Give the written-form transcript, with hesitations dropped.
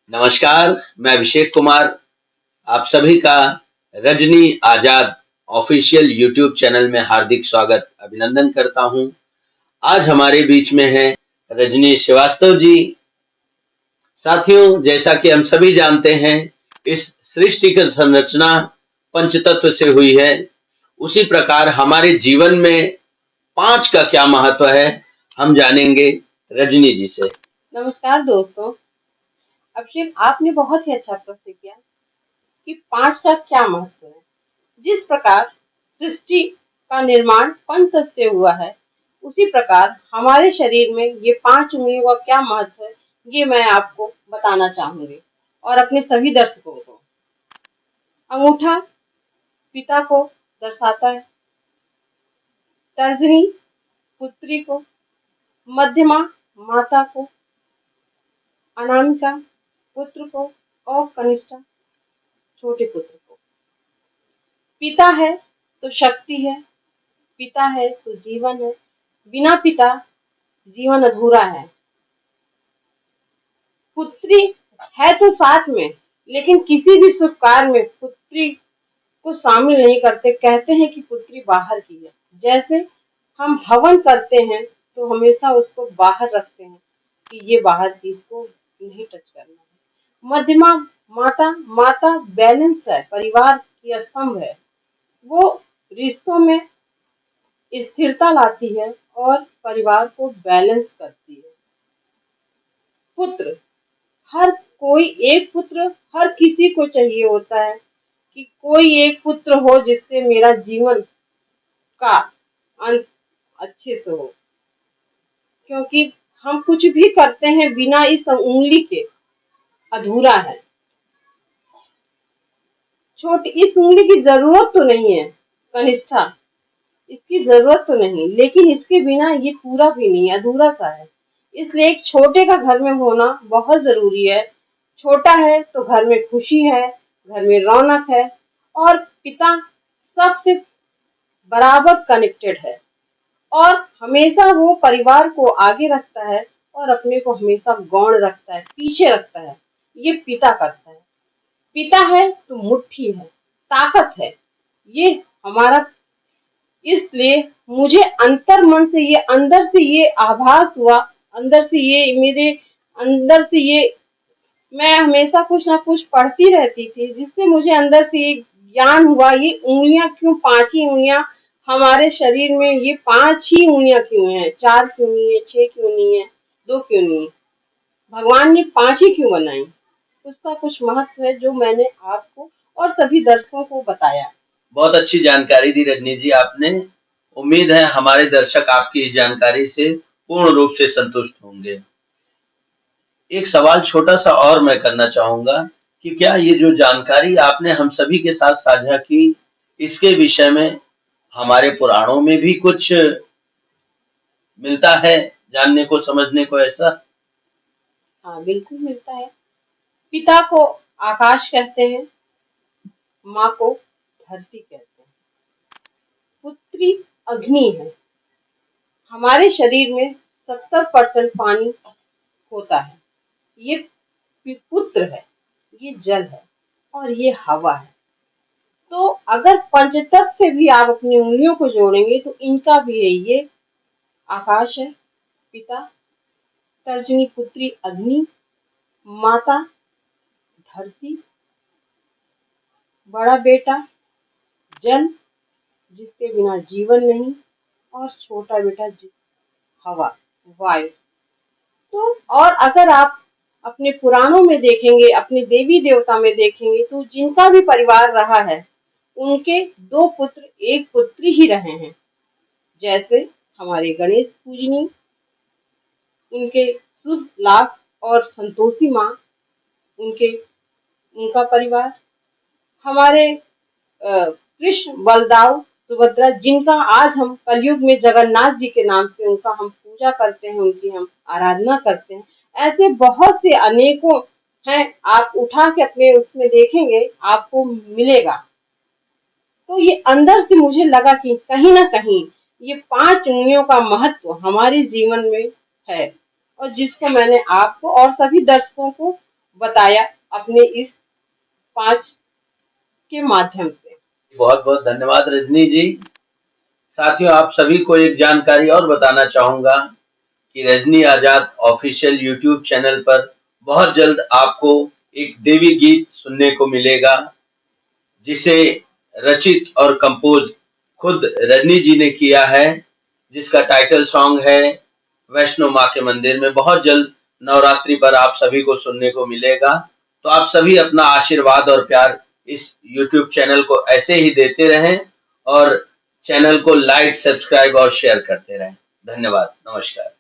नमस्कार, मैं अभिषेक कुमार आप सभी का रजनी आजाद ऑफिशियल यूट्यूब चैनल में हार्दिक स्वागत अभिनंदन करता हूं। आज हमारे बीच में है रजनी श्रीवास्तव जी। साथियों, जैसा कि हम सभी जानते हैं, इस सृष्टि की संरचना पंचतत्व से हुई है। उसी प्रकार हमारे जीवन में पांच का क्या महत्व है, हम जानेंगे रजनी जी से। नमस्कार दोस्तों। अभिषेक, आपने बहुत ही अच्छा प्रश्न किया कि पांच का क्या महत्व है। जिस प्रकार सृष्टि का निर्माण पंच तत्व से हुआ है, उसी प्रकार हमारे शरीर में ये पांच उंगलियों का क्या महत्व है, ये मैं आपको बताना चाहूंगी और अपने सभी दर्शकों को। अंगूठा पिता को दर्शाता है, तर्जनी पुत्री को, मध्यमा माता को, अनामिका पुत्र को और कनिष्ठा छोटे पुत्र को। पिता है तो शक्ति है, पिता है तो जीवन है, बिना पिता जीवन अधूरा है। पुत्री है तो साथ में, लेकिन किसी भी शुभ कार्य में पुत्री को शामिल नहीं करते, कहते हैं कि पुत्री बाहर की है। जैसे हम हवन करते हैं तो हमेशा उसको बाहर रखते हैं कि ये बाहर की, इसको नहीं टच करना है। मध्यमा माता, माता बैलेंस है, परिवार की स्तंभ है, वो रिश्तों में स्थिरता लाती है और परिवार को बैलेंस करती है। पुत्र, हर कोई एक पुत्र हर किसी को चाहिए होता है कि कोई एक पुत्र हो जिससे मेरा जीवन का अंत अच्छे से हो, क्योंकि हम कुछ भी करते हैं बिना इस उंगली के अधूरा है। छोटी इस उंगली की जरूरत तो नहीं है, कनिष्ठा, इसकी जरूरत तो नहीं, लेकिन इसके बिना ये पूरा भी नहीं, अधूरा सा है। इसलिए एक छोटे का घर में होना बहुत जरूरी है। छोटा है तो घर में खुशी है, घर में रौनक है और पिता सबसे बराबर कनेक्टेड है और हमेशा वो परिवार को आगे रखता है और अपने को हमेशा गौण रखता है, पीछे रखता है। ये पिता करता है। पिता है तो मुट्ठी है, ताकत है, ये हमारा। इसलिए मुझे अंतर मन से ये अंदर से ये आभास हुआ, अंदर से ये मेरे अंदर से ये मैं हमेशा कुछ ना कुछ पढ़ती रहती थी, जिससे मुझे अंदर से ये ज्ञान हुआ, ये उंगलियां क्यों, पांच ही उंगलियां हमारे शरीर में, ये पांच ही उंगलियां क्यों हैं, चार क्यों नहीं है, छह क्यों नहीं है, दो क्यों नहीं है, भगवान ने पांच ही क्यों बनाई। उसका कुछ महत्व है जो मैंने आपको और सभी दर्शकों को बताया। बहुत अच्छी जानकारी दी रजनी जी आपने। उम्मीद है हमारे दर्शक आपकी इस जानकारी से पूर्ण रूप से संतुष्ट होंगे। एक सवाल छोटा सा और मैं करना चाहूंगा कि क्या ये जो जानकारी आपने हम सभी के साथ साझा की, इसके विषय में हमारे पुराणों में भी कुछ मिलता है जानने को, समझने को ऐसा? हाँ, बिल्कुल मिलता है। पिता को आकाश कहते हैं, माँ को धरती कहते हैं, पुत्री अग्नि है। हमारे शरीर में 70% पानी होता है। ये पुत्र है, ये जल है और ये हवा है। तो अगर पंचतत्व से भी आप अपनी उंगलियों को जोड़ेंगे तो इनका भी है। ये आकाश है, पिता, तर्जनी पुत्री अग्नि, माता धरती, बड़ा बेटा जल जिसके बिना जीवन नहीं, और छोटा बेटा जिस हवा, वायु। तो और अगर आप अपने पुराणों में देखेंगे, अपने देवी देवता में देखेंगे, तो जिनका भी परिवार रहा है, उनके दो पुत्र एक पुत्री ही रहे हैं। जैसे हमारे गणेश पूजनी, उनके शुभ लाभ और संतोषी माँ, उनके उनका परिवार, हमारे कृष्ण बलदाव सुभद्रा, जिनका आज हम कलयुग में जगन्नाथ जी के नाम से उनका हम पूजा करते हैं, उनकी हम आराधना करते हैं। ऐसे बहुत से अनेकों हैं, आप उठा के अपने उसमें देखेंगे आपको मिलेगा। तो ये अंदर से मुझे लगा कि कहीं ना कहीं ये पांच उंगलियों का महत्व हमारे जीवन में है, और जिसको मैंने आपको और सभी दर्शकों को बताया अपने इस 5 के माध्यम से। बहुत बहुत धन्यवाद रजनी जी। साथियों, आप सभी को एक जानकारी और बताना चाहूंगा कि रजनी आजाद ऑफिशियल यूट्यूब चैनल पर बहुत जल्द आपको एक देवी गीत सुनने को मिलेगा, जिसे रचित और कंपोज खुद रजनी जी ने किया है, जिसका टाइटल सॉन्ग है वैष्णो माँ के मंदिर में। बहुत जल्द नवरात्रि पर आप सभी को सुनने को मिलेगा। तो आप सभी अपना आशीर्वाद और प्यार इस YouTube चैनल को ऐसे ही देते रहें और चैनल को लाइक, सब्सक्राइब और शेयर करते रहें। धन्यवाद, नमस्कार।